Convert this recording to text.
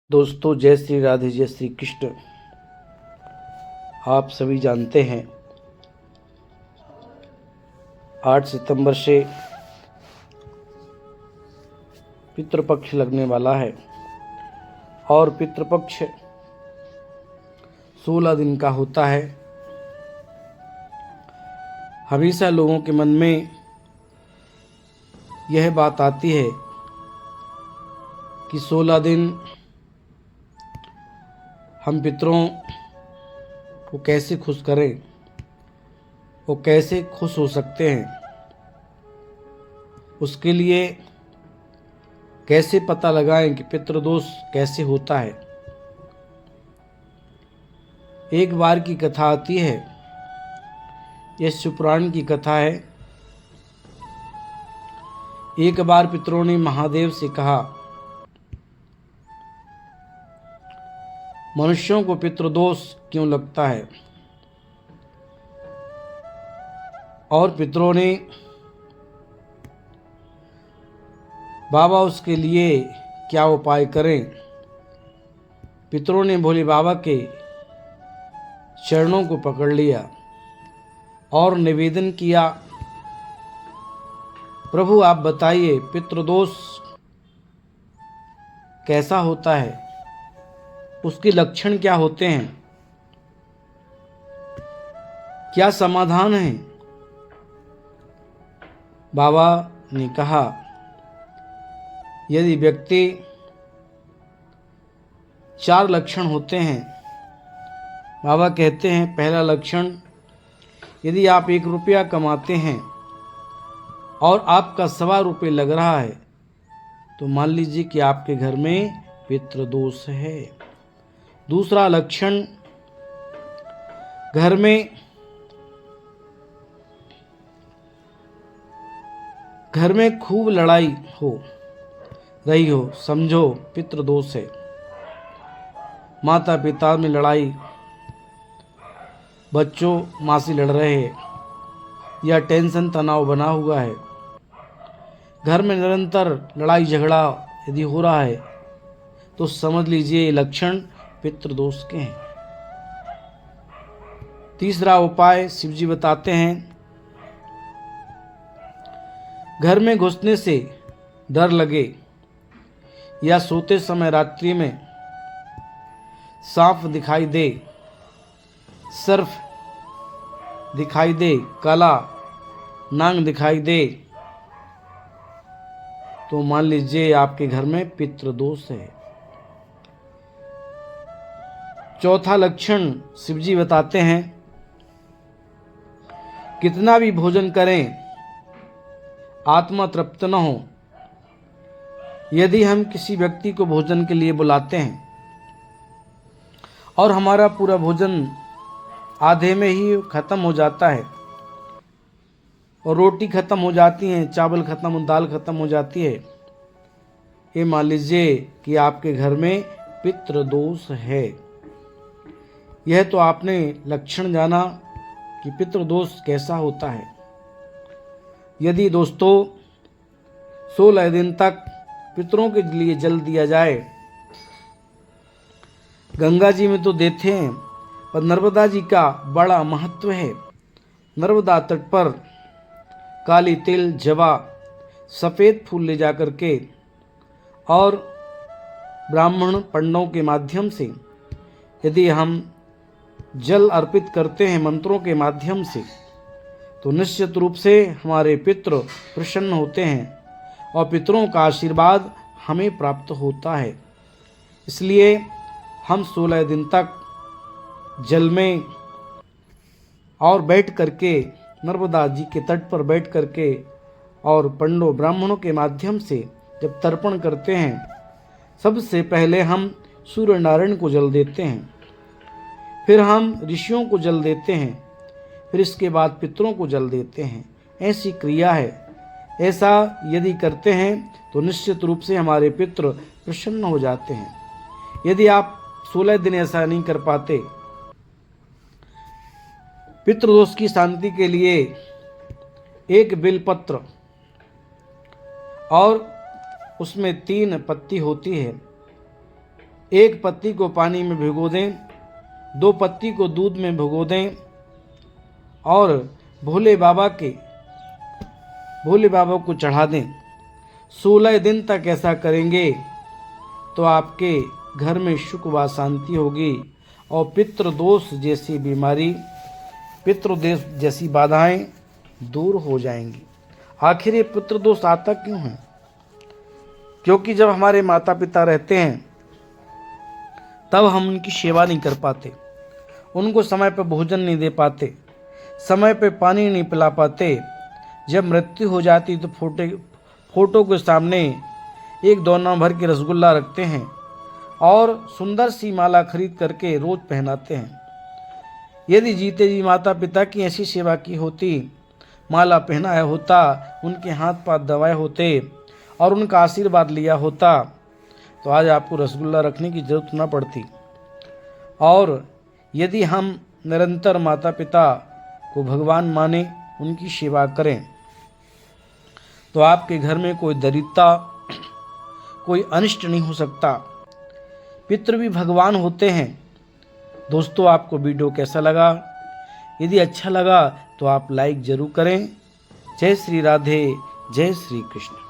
दोस्तों, जय श्री राधे, जय श्री कृष्ण। आप सभी जानते हैं 8 सितंबर से पितृपक्ष लगने वाला है और पितृपक्ष 16 दिन का होता है। हमेशा लोगों के मन में यह बात आती है कि 16 दिन हम पितरों को कैसे खुश करें, वो कैसे खुश हो सकते हैं, उसके लिए कैसे पता लगाएं कि पितृदोष कैसे होता है। एक बार की कथा आती है, यह शिवपुराण की कथा है। एक बार पितरों ने महादेव से कहा, मनुष्यों को पितृदोष क्यों लगता है? और पितरों ने बाबा उसके लिए क्या उपाय करें? पितरों ने भोले बाबा के चरणों को पकड़ लिया और निवेदन किया, प्रभु आप बताइए पितृदोष कैसा होता है, उसके लक्षण क्या होते हैं, क्या समाधान है? बाबा ने कहा, यदि व्यक्ति 4 लक्षण होते हैं। बाबा कहते हैं, पहला लक्षण, यदि आप 1 रुपया कमाते हैं और आपका 1.25 रुपये लग रहा है तो मान लीजिए कि आपके घर में पितृदोष है। दूसरा लक्षण, घर में खूब लड़ाई हो रही हो, समझो पितृदोष है। माता पिता में लड़ाई, बच्चों माँ से लड़ रहे हैं या टेंशन तनाव बना हुआ है, घर में निरंतर लड़ाई झगड़ा यदि हो रहा है तो समझ लीजिए ये लक्षण पितृदोष के हैं। तीसरा उपाय शिव जी बताते हैं, घर में घुसने से डर लगे या सोते समय रात्रि में सांप दिखाई दे, सर्प दिखाई दे, काला नाग दिखाई दे, तो मान लीजिए आपके घर में पितृदोष है। चौथा लक्षण शिवजी बताते हैं, कितना भी भोजन करें आत्मा तृप्त न हो। यदि हम किसी व्यक्ति को भोजन के लिए बुलाते हैं और हमारा पूरा भोजन आधे में ही खत्म हो जाता है और रोटी खत्म हो जाती है, चावल खत्म, दाल खत्म हो जाती है, ये मान लीजिए कि आपके घर में पितृदोष है। यह तो आपने लक्षण जाना कि पितृदोष कैसा होता है। यदि दोस्तों 16 दिन तक पितरों के लिए जल दिया जाए, गंगा जी में तो देते हैं पर नर्मदा जी का बड़ा महत्व है। नर्मदा तट पर काली तिल, जवा, सफ़ेद फूल ले जा करके और ब्राह्मण पंडों के माध्यम से यदि हम जल अर्पित करते हैं मंत्रों के माध्यम से, तो निश्चित रूप से हमारे पितृ प्रसन्न होते हैं और पितरों का आशीर्वाद हमें प्राप्त होता है। इसलिए हम 16 दिन तक जल में और बैठ करके, नर्मदा जी के तट पर बैठ करके और पंडों ब्राह्मणों के माध्यम से जब तर्पण करते हैं, सबसे पहले हम सूर्य नारायण को जल देते हैं, फिर हम ऋषियों को जल देते हैं, फिर इसके बाद पितरों को जल देते हैं। ऐसी क्रिया है। ऐसा यदि करते हैं तो निश्चित रूप से हमारे पितृ प्रसन्न हो जाते हैं। यदि आप 16 दिन ऐसा नहीं कर पाते, पितृदोष की शांति के लिए एक बिलपत्र और उसमें 3 पत्ती होती है, एक पत्ती को पानी में भिगो दें, 2 पत्ती को दूध में भिगो दें और भोले बाबा को चढ़ा दें। 16 दिन तक ऐसा करेंगे तो आपके घर में सुख व शांति होगी और पितृदोष जैसी बीमारी, पितृदोष जैसी बाधाएं दूर हो जाएंगी। आखिर ये पितृदोष आता क्यों है? क्योंकि जब हमारे माता पिता रहते हैं तब हम उनकी सेवा नहीं कर पाते, उनको समय पर भोजन नहीं दे पाते, समय पे पानी नहीं पिला पाते। जब मृत्यु हो जाती तो फोटो के सामने 1 दोना भर के रसगुल्ला रखते हैं और सुंदर सी माला खरीद करके रोज पहनाते हैं। यदि जीते जी माता पिता की ऐसी सेवा की होती, माला पहनाया होता, उनके हाथ पांव दबाए होते और उनका आशीर्वाद लिया होता तो आज आपको रसगुल्ला रखने की जरूरत न पड़ती। और यदि हम निरंतर माता पिता को भगवान माने, उनकी सेवा करें तो आपके घर में कोई दरिद्रता, कोई अनिष्ट नहीं हो सकता। पितृ भी भगवान होते हैं। दोस्तों, आपको वीडियो कैसा लगा? यदि अच्छा लगा तो आप लाइक जरूर करें। जय श्री राधे, जय श्री कृष्ण।